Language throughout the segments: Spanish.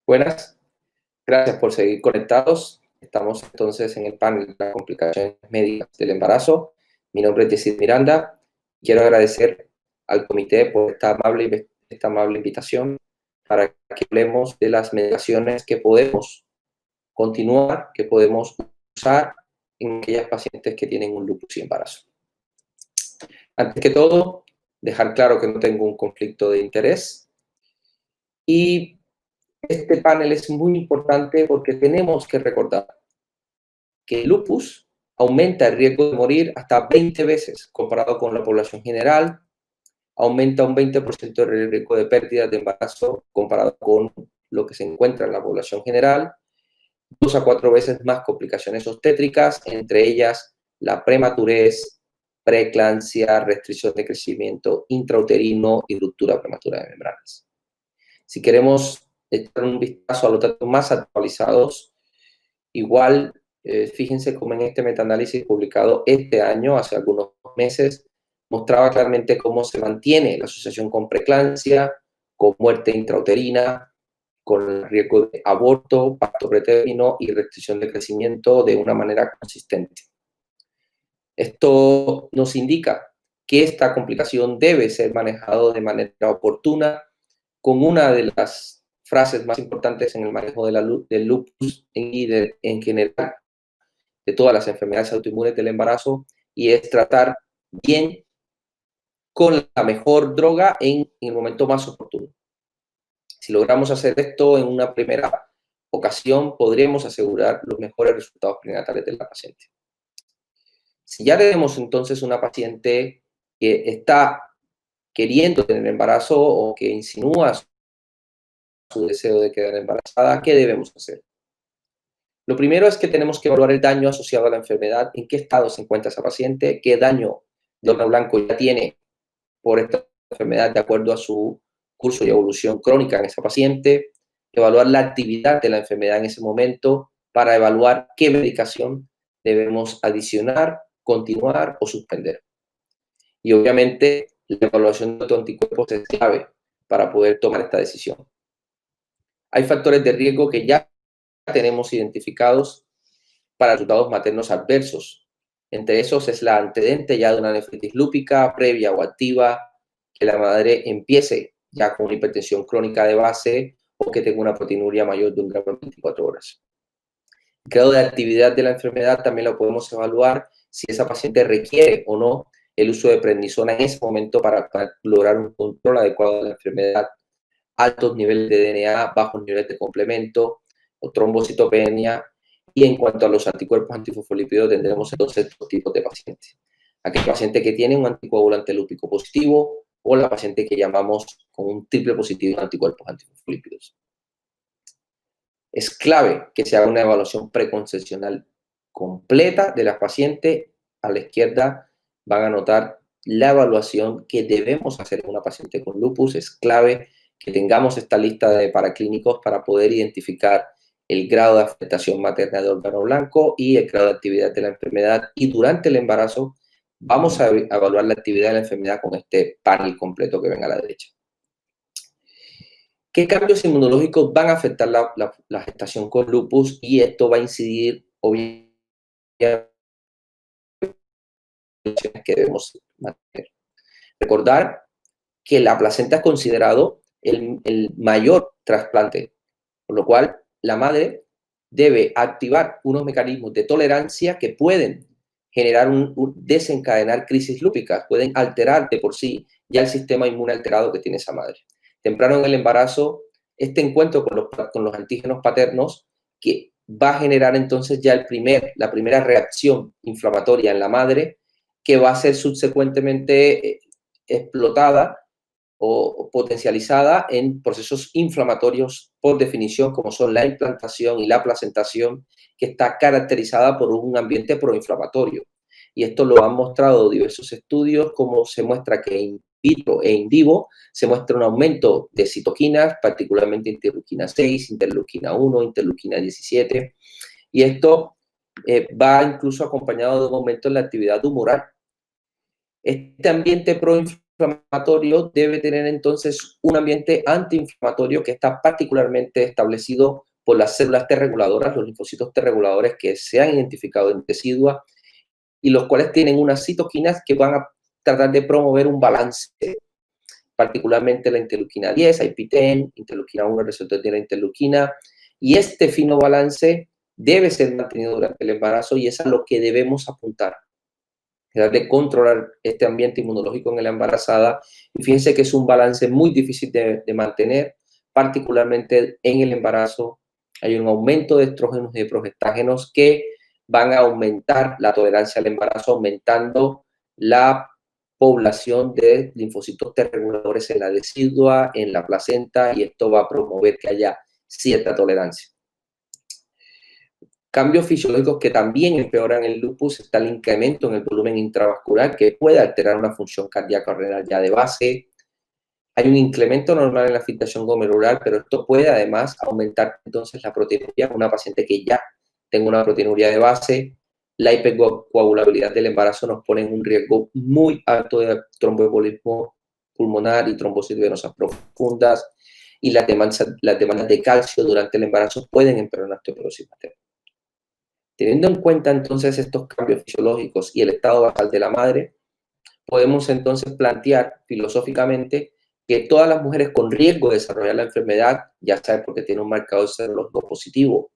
Buenas, gracias por seguir conectados. Estamos entonces en el panel de las complicaciones médicas del embarazo. Mi nombre es Yesid Miranda. Quiero agradecer al comité por esta amable invitación para que hablemos de las medicaciones que podemos continuar, que podemos usar en aquellas pacientes que tienen un lupus y embarazo. Antes que todo, dejar claro que no tengo un conflicto de interés y este panel es muy importante porque tenemos que recordar que el lupus aumenta el riesgo de morir hasta 20 veces comparado con la población general, aumenta un 20% el riesgo de pérdida de embarazo comparado con lo que se encuentra en la población general, 2 a 4 veces más complicaciones obstétricas, entre ellas la prematurez, preeclampsia, restricción de crecimiento intrauterino y ruptura prematura de membranas. Si queremos echar un vistazo a los datos más actualizados, igual, fíjense cómo en este metaanálisis publicado este año, hace algunos meses, mostraba claramente cómo se mantiene la asociación con preeclampsia, con muerte intrauterina, con riesgo de aborto, parto pretérmino y restricción de crecimiento de una manera consistente. Esto nos indica que esta complicación debe ser manejada de manera oportuna, con una de las frases más importantes en el manejo del lupus y en general de todas las enfermedades autoinmunes del embarazo, y es tratar bien con la mejor droga en el momento más oportuno. Si logramos hacer esto en una primera ocasión, podremos asegurar los mejores resultados prenatales de la paciente. Si ya tenemos entonces una paciente que está queriendo tener embarazo o que insinúa su deseo de quedar embarazada, ¿qué debemos hacer? Lo primero es que tenemos que evaluar el daño asociado a la enfermedad, en qué estado se encuentra esa paciente, qué daño de órgano blanco ya tiene por esta enfermedad de acuerdo a su curso y evolución crónica en esa paciente, evaluar la actividad de la enfermedad en ese momento para evaluar qué medicación debemos adicionar, continuar o suspender. Y obviamente la evaluación de autoanticuerpos es clave para poder tomar esta decisión. Hay factores de riesgo que ya tenemos identificados para resultados maternos adversos. Entre esos es la antecedente ya de una nefritis lúpica previa o activa, que la madre empiece ya con una hipertensión crónica de base o que tenga una proteinuria mayor de 1 gramo en 24 horas. El grado de actividad de la enfermedad también lo podemos evaluar si esa paciente requiere o no el uso de prednisona en ese momento para lograr un control adecuado de la enfermedad, altos niveles de DNA, bajos niveles de complemento o trombocitopenia. Y en cuanto a los anticuerpos antifosfolípidos, tendremos entonces dos tipos de pacientes. Aquel paciente que tiene un anticoagulante lúpico positivo o la paciente que llamamos con un triple positivo de anticuerpos antifosfolípidos. Es clave que se haga una evaluación preconcepcional completa de las pacientes. A la izquierda van a notar la evaluación que debemos hacer en una paciente con lupus. Es clave que tengamos esta lista de paraclínicos para poder identificar el grado de afectación materna de órgano blanco y el grado de actividad de la enfermedad. Y durante el embarazo vamos a evaluar la actividad de la enfermedad con este panel completo que ven a la derecha. ¿Qué cambios inmunológicos van a afectar la gestación con lupus? Y esto va a incidir, obviamente, que debemos mantener. Recordar que la placenta es considerado el mayor trasplante, por lo cual la madre debe activar unos mecanismos de tolerancia que pueden generar desencadenar crisis lúpicas, pueden alterar de por sí ya el sistema inmune alterado que tiene esa madre. Temprano en el embarazo, este encuentro con los antígenos paternos que va a generar entonces ya la primera reacción inflamatoria en la madre, que va a ser subsecuentemente explotada o potencializada en procesos inflamatorios por definición, como son la implantación y la placentación, que está caracterizada por un ambiente proinflamatorio. Y esto lo han mostrado diversos estudios, como se muestra que in vitro e in vivo se muestra un aumento de citoquinas, particularmente interleuquina 6, interleuquina 1, interleuquina 17, y esto va incluso acompañado de un aumento en la actividad humoral. Este ambiente proinflamatorio inflamatorio debe tener entonces un ambiente antiinflamatorio que está particularmente establecido por las células T reguladoras, los linfocitos T reguladores que se han identificado en decidua y los cuales tienen unas citoquinas que van a tratar de promover un balance, particularmente la interleuquina 10, IP-10, interleuquina 1, receptor de la interleuquina, y este fino balance debe ser mantenido durante el embarazo y es a lo que debemos apuntar. Tratar de controlar este ambiente inmunológico en la embarazada. Y fíjense que es un balance muy difícil de mantener, particularmente en el embarazo. Hay un aumento de estrógenos y de progestágenos que van a aumentar la tolerancia al embarazo, aumentando la población de linfocitos T reguladores en la decidua, en la placenta, y esto va a promover que haya cierta tolerancia. Cambios fisiológicos que también empeoran el lupus está el incremento en el volumen intravascular que puede alterar una función cardíaca renal ya de base. Hay un incremento normal en la filtración glomerular, pero esto puede además aumentar entonces la proteinuria en una paciente que ya tenga una proteinuria de base. La hipercoagulabilidad del embarazo nos pone en un riesgo muy alto de tromboembolismo pulmonar y trombosis venosas profundas, y las demandas de calcio durante el embarazo pueden empeorar la osteoporosis materna. Teniendo en cuenta entonces estos cambios fisiológicos y el estado basal de la madre, podemos entonces plantear filosóficamente que todas las mujeres con riesgo de desarrollar la enfermedad, ya sea porque tienen un marcador serológico positivo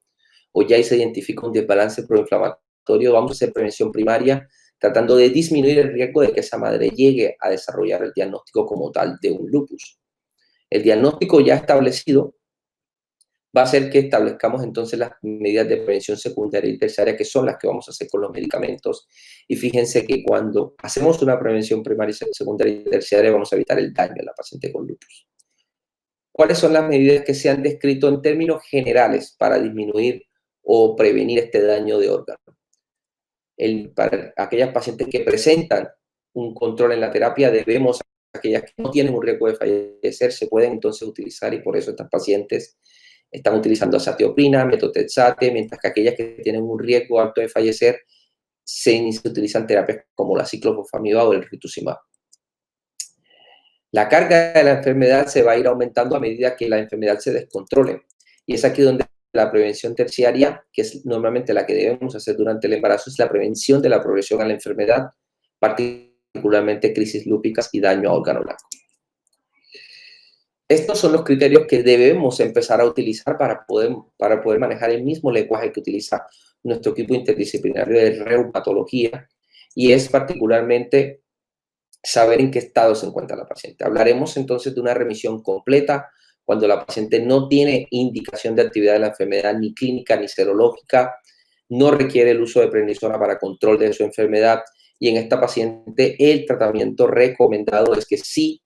o ya se identifica un desbalance proinflamatorio, vamos a hacer prevención primaria tratando de disminuir el riesgo de que esa madre llegue a desarrollar el diagnóstico como tal de un lupus. El diagnóstico ya establecido va a hacer que establezcamos entonces las medidas de prevención secundaria y terciaria, que son las que vamos a hacer con los medicamentos. Y fíjense que cuando hacemos una prevención primaria, secundaria y terciaria, vamos a evitar el daño en la paciente con lupus. ¿Cuáles son las medidas que se han descrito en términos generales para disminuir o prevenir este daño de órgano? Para aquellas pacientes que presentan un control en la terapia, aquellas que no tienen un riesgo de fallecer, se pueden entonces utilizar, y por eso estas pacientes están utilizando azatioprina, metotrexate, mientras que aquellas que tienen un riesgo alto de fallecer se utilizan terapias como la ciclofosfamida o el rituximab. La carga de la enfermedad se va a ir aumentando a medida que la enfermedad se descontrole, y es aquí donde la prevención terciaria, que es normalmente la que debemos hacer durante el embarazo, es la prevención de la progresión a la enfermedad, particularmente crisis lúpicas y daño a órgano blanco. Estos son los criterios que debemos empezar a utilizar para poder manejar el mismo lenguaje que utiliza nuestro equipo interdisciplinario de reumatología, y es particularmente saber en qué estado se encuentra la paciente. Hablaremos entonces de una remisión completa cuando la paciente no tiene indicación de actividad de la enfermedad ni clínica ni serológica, no requiere el uso de prednisona para control de su enfermedad, y en esta paciente el tratamiento recomendado es que sí,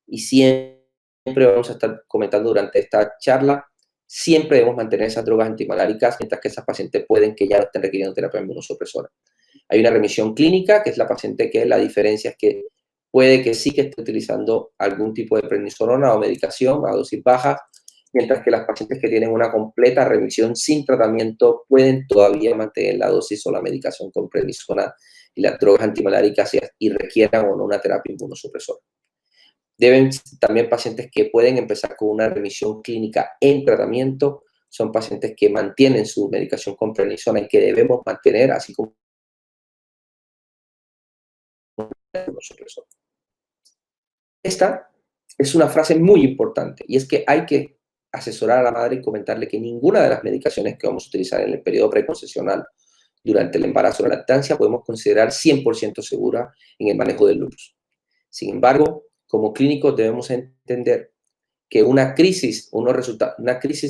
y siempre vamos a estar comentando durante esta charla, siempre debemos mantener esas drogas antimaláricas, mientras que esas pacientes pueden que ya no estén requiriendo terapia inmunosupresora. Hay una remisión clínica, que es la paciente que la diferencia es que puede que sí que esté utilizando algún tipo de prednisolona o medicación a dosis bajas, mientras que las pacientes que tienen una completa remisión sin tratamiento pueden todavía mantener la dosis o la medicación con prednisona y las drogas antimaláricas y requieran o no una terapia inmunosupresora. Deben también pacientes que pueden empezar con una remisión clínica en tratamiento, son pacientes que mantienen su medicación con prednisona y que debemos mantener, así como inmunosupresor. Esta es una frase muy importante, y es que hay que asesorar a la madre y comentarle que ninguna de las medicaciones que vamos a utilizar en el periodo preconcepcional durante el embarazo o la lactancia podemos considerar 100% segura en el manejo del lupus. Sin embargo, como clínicos debemos entender que una crisis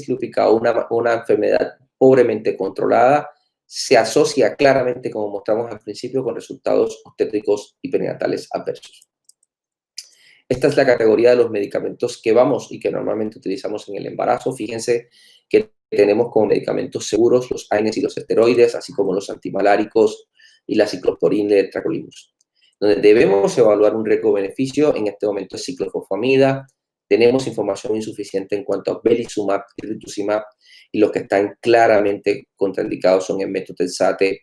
lúpica o una enfermedad pobremente controlada se asocia claramente, como mostramos al principio, con resultados obstétricos y perinatales adversos. Esta es la categoría de los medicamentos que vamos y que normalmente utilizamos en el embarazo. Fíjense que tenemos como medicamentos seguros los AINES y los esteroides, así como los antimaláricos y la ciclosporina y el tacrolimus. Donde debemos evaluar un riesgo-beneficio en este momento es ciclofosfamida. Tenemos información insuficiente en cuanto a belizumab y rituximab, y los que están claramente contraindicados son el metotrexate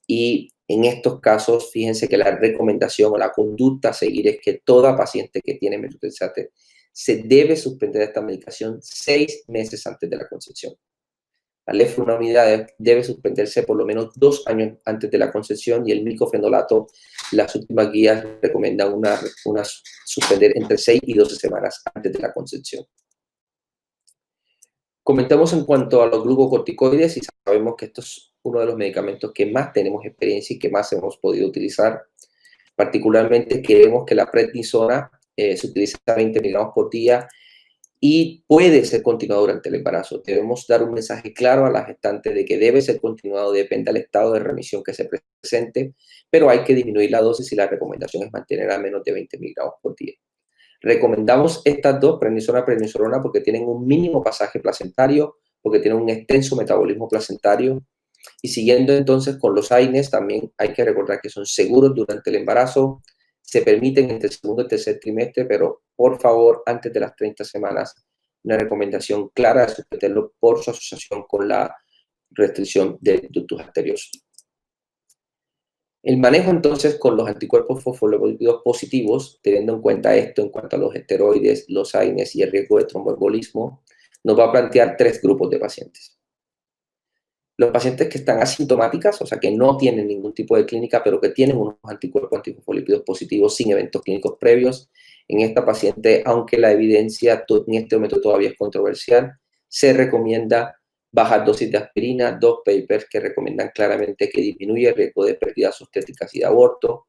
y En estos casos, fíjense que la recomendación o la conducta a seguir es que toda paciente que tiene metotrexate se debe suspender esta medicación 6 meses antes de la concepción. La leflunomida debe suspenderse por lo menos 2 años antes de la concepción y el micofenolato, las últimas guías recomiendan suspender entre 6 y 12 semanas antes de la concepción. Comentamos en cuanto a los glucocorticoides y sabemos que esto es uno de los medicamentos que más tenemos experiencia y que más hemos podido utilizar. Particularmente queremos que la prednisona se utilice a 20 miligramos por día y puede ser continuado durante el embarazo. Debemos dar un mensaje claro a la gestante de que debe ser continuado, depende del estado de remisión que se presente, pero hay que disminuir la dosis y la recomendación es mantener a menos de 20 miligramos por día. Recomendamos estas dos, prednisona, prednisolona, porque tienen un mínimo pasaje placentario, porque tienen un extenso metabolismo placentario. Y siguiendo entonces con los AINES, también hay que recordar que son seguros durante el embarazo, se permiten entre el segundo y tercer trimestre, pero por favor, antes de las 30 semanas, una recomendación clara de suspenderlo por su asociación con la restricción del ductus arterioso. El manejo entonces con los anticuerpos fosfolipídidos positivos, teniendo en cuenta esto en cuanto a los esteroides, los AINES y el riesgo de tromboembolismo, nos va a plantear 3 grupos de pacientes. Los pacientes que están asintomáticas, o sea, que no tienen ningún tipo de clínica, pero que tienen unos anticuerpos antifosfolipídidos positivos sin eventos clínicos previos. En esta paciente, aunque la evidencia en este momento todavía es controversial, se recomienda bajas dosis de aspirina, 2 papers que recomiendan claramente que disminuye el riesgo de pérdidas obstétricas y de aborto.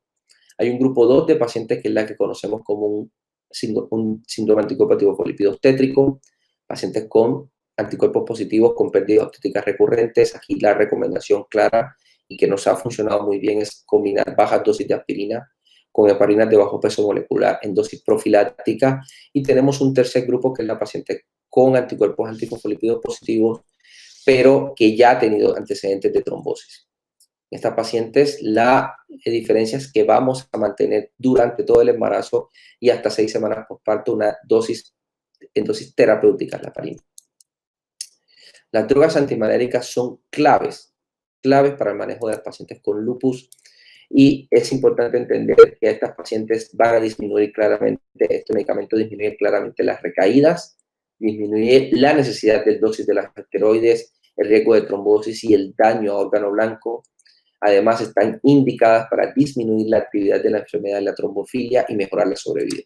Hay un grupo 2 de pacientes que es la que conocemos como un síndrome anticuerpo fosfolipídido obstétrico, pacientes con anticuerpos positivos con pérdidas obstétricas recurrentes. Aquí la recomendación clara y que nos ha funcionado muy bien es combinar bajas dosis de aspirina con heparinas de bajo peso molecular en dosis profiláctica. Y tenemos un tercer grupo que es la paciente con anticuerpos antifosfolipídidos positivos, pero que ya ha tenido antecedentes de trombosis. En estas pacientes, la diferencia es que vamos a mantener durante todo el embarazo y hasta 6 semanas postparto una dosis en dosis terapéuticas, la heparina. Las drogas antimaláricas son claves para el manejo de las pacientes con lupus y es importante entender que estas pacientes van a disminuir claramente, este medicamento disminuye claramente las recaídas, disminuye la necesidad de dosis de las esteroides, el riesgo de trombosis y el daño a órgano blanco. Además, están indicadas para disminuir la actividad de la enfermedad de la trombofilia y mejorar la sobrevida.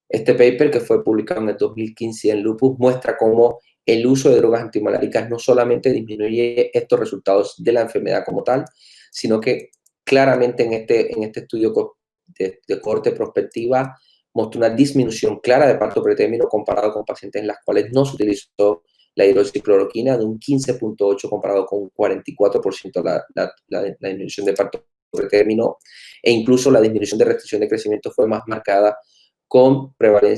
Este paper, que fue publicado en el 2015 en Lupus, muestra cómo el uso de drogas antimaláricas no solamente disminuye estos resultados de la enfermedad como tal, sino que claramente en este estudio de corte prospectiva mostró una disminución clara de parto pretérmino comparado con pacientes en las cuales no se utilizó la hidroxicloroquina, de un 15.8 comparado con un 44% la disminución de parto pretérmino, e incluso la disminución de restricción de crecimiento fue más marcada con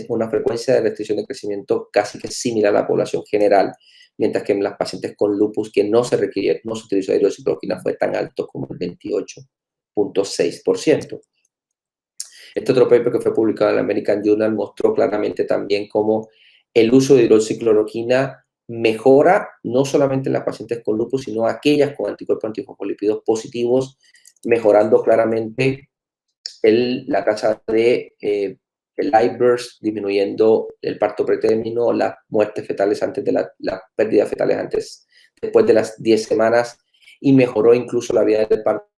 una frecuencia de restricción de crecimiento casi que similar a la población general, mientras que en las pacientes con lupus que no se utilizó hidroxicloroquina fue tan alto como el 28.6%. Este otro paper que fue publicado en el American Journal mostró claramente también cómo el uso de hidroxicloroquina mejora no solamente en las pacientes con lupus, sino aquellas con anticuerpos antifosfolipídidos positivos, mejorando claramente la tasa de el live birth, disminuyendo el parto pretérmino, las muertes fetales antes de las pérdidas fetales después de las 10 semanas, y mejoró incluso la vida del parto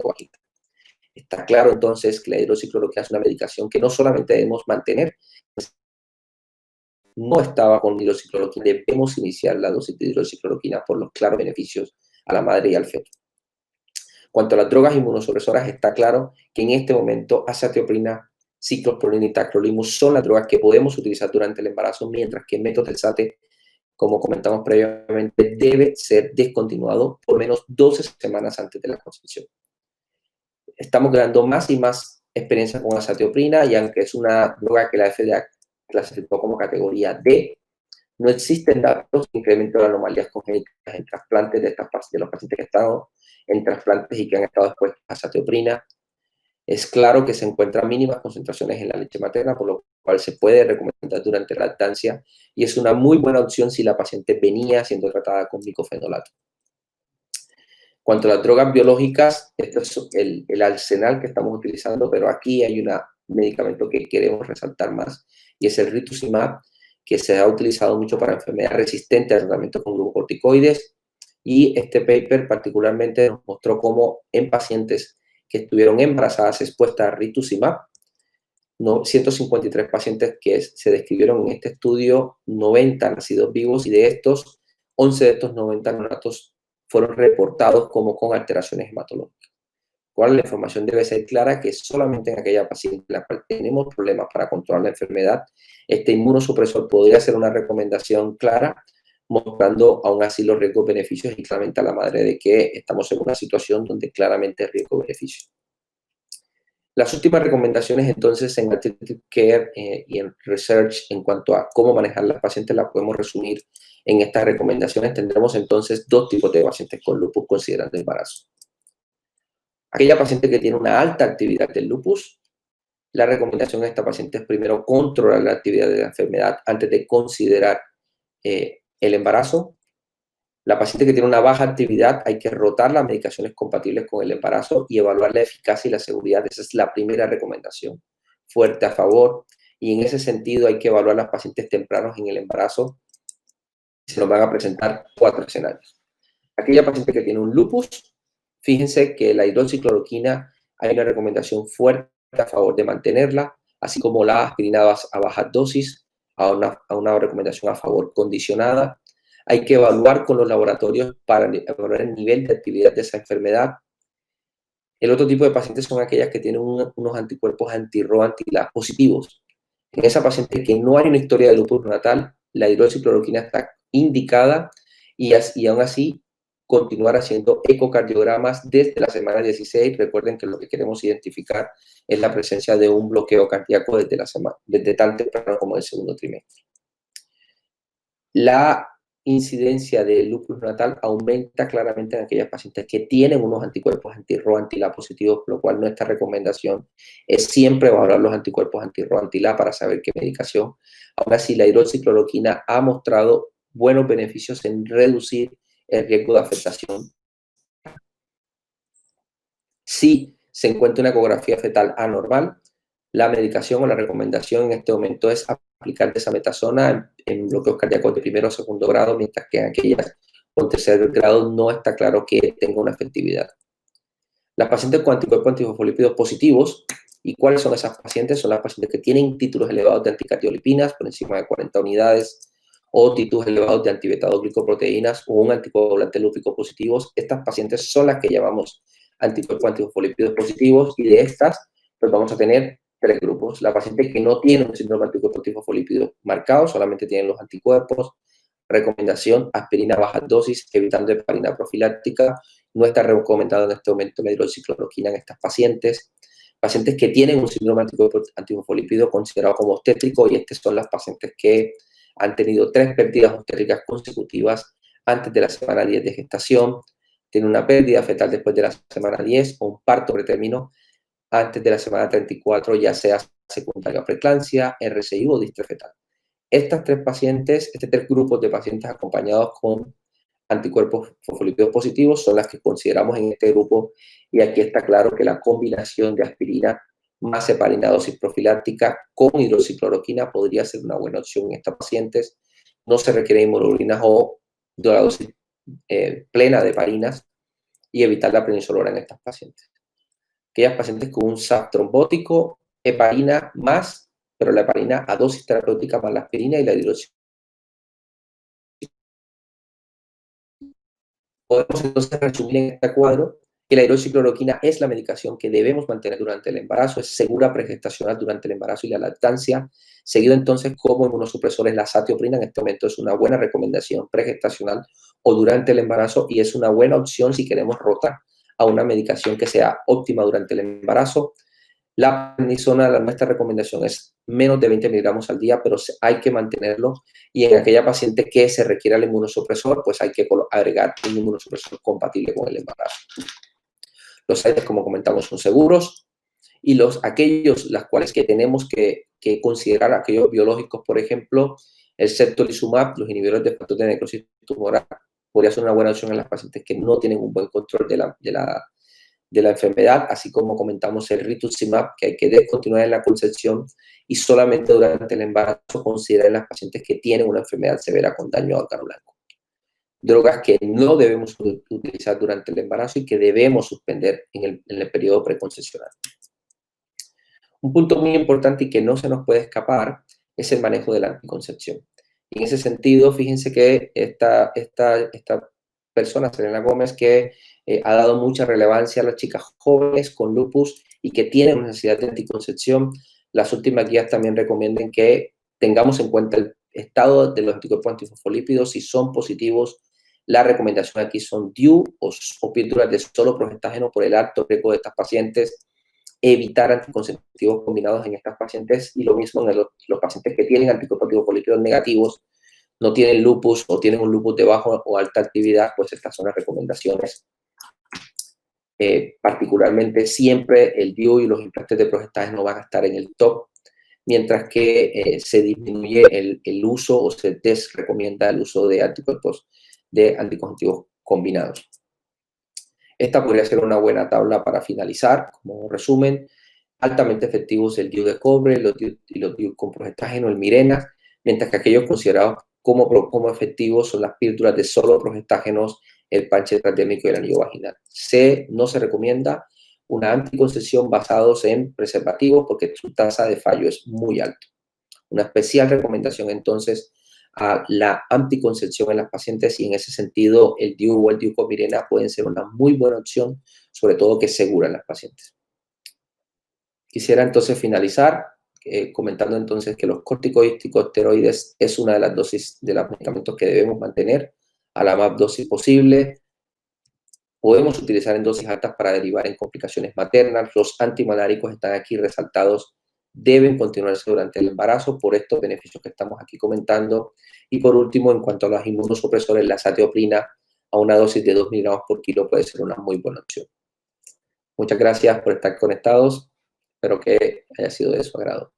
vaginal. Está claro entonces que la hidroxicloroquina es una medicación que no solamente debemos mantener, no estaba con hidroxicloroquina, debemos iniciar la dosis de hidroxicloroquina por los claros beneficios a la madre y al feto. Cuanto a las drogas inmunosupresoras, está claro que en este momento azatioprina, ciclosporina y tacrolimus son las drogas que podemos utilizar durante el embarazo, mientras que metotrexate, como comentamos previamente, debe ser descontinuado por menos 12 semanas antes de la concepción. Estamos creando más y más experiencia con azatioprina, y aunque es una droga que la FDA clasificó como categoría D, no existen datos de incremento de anomalías congénitas en trasplantes de los pacientes que han estado en trasplantes y que han estado expuestos a azatioprina. Es claro que se encuentran mínimas concentraciones en la leche materna, por lo cual se puede recomendar durante la lactancia y es una muy buena opción si la paciente venía siendo tratada con micofenolato. Cuanto a las drogas biológicas, esto es el arsenal que estamos utilizando, pero aquí hay un medicamento que queremos resaltar más y es el rituximab, que se ha utilizado mucho para enfermedades resistentes al tratamiento con glucocorticoides, y este paper particularmente nos mostró cómo en pacientes que estuvieron embarazadas expuestas a rituximab, 153 pacientes que se describieron en este estudio, 90 nacidos vivos, y de estos, 11 de estos 90 neonatos fueron reportados como con alteraciones hematológicas. Cual la información debe ser clara que solamente en aquella paciente en la cual tenemos problemas para controlar la enfermedad, este inmunosupresor podría ser una recomendación clara, mostrando aún así los riesgos-beneficios y claramente a la madre de que estamos en una situación donde claramente riesgo-beneficio. Las últimas recomendaciones entonces en Attitude Care y en Research en cuanto a cómo manejar las pacientes las podemos resumir en estas recomendaciones. Tendremos entonces dos tipos de pacientes con lupus considerando embarazo. Aquella paciente que tiene una alta actividad del lupus, la recomendación a esta paciente es primero controlar la actividad de la enfermedad antes de considerar el embarazo. La paciente que tiene una baja actividad hay que rotar las medicaciones compatibles con el embarazo y evaluar la eficacia y la seguridad. Esa es la primera recomendación, fuerte a favor. Y en ese sentido hay que evaluar las pacientes tempranos en el embarazo. Se nos van a presentar 4 escenarios. Aquella paciente que tiene un lupus, fíjense que la hidroxicloroquina hay una recomendación fuerte a favor de mantenerla, así como la aspirina a baja dosis, a una recomendación a favor condicionada. Hay que evaluar con los laboratorios para evaluar el nivel de actividad de esa enfermedad. El otro tipo de pacientes son aquellas que tienen unos anticuerpos anti-RO, anti-LA positivos. En esa paciente que no hay una historia de lupus neonatal, la hidroxicloroquina está indicada y aún así continuar haciendo ecocardiogramas desde la semana 16. Recuerden que lo que queremos identificar es la presencia de un bloqueo cardíaco desde tan temprano como el segundo trimestre. La incidencia de lupus neonatal aumenta claramente en aquellas pacientes que tienen unos anticuerpos anti-RO, anti-LA positivos, por lo cual nuestra recomendación es siempre evaluar los anticuerpos anti-RO, anti-LA para saber qué medicación. Aún así, la hidroxicloroquina ha mostrado buenos beneficios en reducir el riesgo de afectación. Si se encuentra una ecografía fetal anormal, la medicación o la recomendación en este momento es aplicar desametasona en bloqueos cardíacos de primero o segundo grado, mientras que en aquellas con tercer grado no está claro que tenga una efectividad. Las pacientes con anticuerpos antifosfolípidos positivos, ¿y cuáles son esas pacientes? Son las pacientes que tienen títulos elevados de anticardiolipinas por encima de 40 unidades, o títulos elevados de antibetadoglucoproteínas o un anticoagulante lúpico positivos. Estas pacientes son las que llamamos anticuerpos antifosfolípidos positivos, y de estas pues vamos a tener 3 grupos. La paciente que no tiene un síndrome anticuerpo antifosfolípido marcado, solamente tienen los anticuerpos. Recomendación, aspirina a baja dosis, evitando heparina profiláctica. No está recomendado en este momento la hidroxicloroquina en estas pacientes. Pacientes que tienen un síndrome antifosfolípido considerado como obstétrico, y estas son las pacientes que han tenido 3 pérdidas obstétricas consecutivas antes de la semana 10 de gestación, tienen una pérdida fetal después de la semana 10 o un parto pretérmino antes de la semana 34, ya sea secundaria a preeclampsia, RCI o distre fetal. Estas 3 pacientes, 3 grupos de pacientes acompañados con anticuerpos fosfolípidos positivos son las que consideramos en este grupo, y aquí está claro que la combinación de aspirina más heparina dosis profiláctica con hidroxicloroquina podría ser una buena opción en estas pacientes. No se requieren inmunoglobulinas o de la dosis plena de heparinas, y evitar la prednisolona en estas pacientes. Aquellas pacientes con un SAP trombótico, heparina más, pero la heparina a dosis terapéutica más la aspirina y la hidroxicloroquina. Podemos entonces resumir en este cuadro que la hidroxicloroquina es la medicación que debemos mantener durante el embarazo, es segura pregestacional durante el embarazo y la lactancia, seguido entonces como inmunosupresores la azatioprina. En este momento es una buena recomendación pregestacional o durante el embarazo, y es una buena opción si queremos rotar a una medicación que sea óptima durante el embarazo. La prednisona, nuestra recomendación es menos de 20 miligramos al día, pero hay que mantenerlo, y en aquella paciente que se requiera el inmunosupresor, pues hay que agregar un inmunosupresor compatible con el embarazo. Los AIDs, como comentamos, son seguros, y aquellos las cuales que tenemos que que considerar aquellos biológicos, por ejemplo, el ceftorizumab, los inhibidores de factor de necrosis tumoral, podría ser una buena opción en las pacientes que no tienen un buen control de la enfermedad, así como comentamos el rituximab, que hay que descontinuar en la concepción y solamente durante el embarazo considerar en las pacientes que tienen una enfermedad severa con daño a órgano blanco. Drogas que no debemos utilizar durante el embarazo y que debemos suspender en el periodo preconcepcional. Un punto muy importante y que no se nos puede escapar es el manejo de la anticoncepción. Y en ese sentido, fíjense que esta persona, Selena Gómez, que ha dado mucha relevancia a las chicas jóvenes con lupus y que tienen una necesidad de anticoncepción, las últimas guías también recomiendan que tengamos en cuenta el estado de los anticuerpos antifosfolípidos. Si son positivos, la recomendación aquí son DIU o píldoras de solo progestágeno por el alto riesgo de estas pacientes, evitar anticonceptivos combinados en estas pacientes y lo mismo en los pacientes que tienen anticuerpos antifosfolípidos negativos, no tienen lupus o tienen un lupus de baja o alta actividad, pues estas son las recomendaciones. Particularmente siempre el DIU y los implantes de progestágeno van a estar en el top, mientras que se disminuye el uso o se desrecomienda el uso de anticuerpos de anticonceptivos combinados. Esta podría ser una buena tabla para finalizar, como resumen. Altamente efectivos el DIU de cobre, los DIU con progestágeno, el Mirena, mientras que aquellos considerados como efectivos son las píldoras de solo progestágenos, el parche transdérmico y el anillo vaginal. No se recomienda una anticoncepción basados en preservativos porque su tasa de fallo es muy alta. Una especial recomendación entonces a la anticoncepción en las pacientes y en ese sentido el DIU o el DIU con Mirena pueden ser una muy buena opción, sobre todo que es segura en las pacientes. Quisiera entonces finalizar comentando entonces que los corticosteroides es una de las dosis de los medicamentos que debemos mantener a la más dosis posible. Podemos utilizar en dosis altas para derivar en complicaciones maternas. Los antimaláricos están aquí resaltados, deben continuarse durante el embarazo por estos beneficios que estamos aquí comentando. Y por último, en cuanto a los inmunosupresores, la azatioprina a una dosis de 2 miligramos por kilo puede ser una muy buena opción. Muchas gracias por estar conectados. Espero que haya sido de su agrado.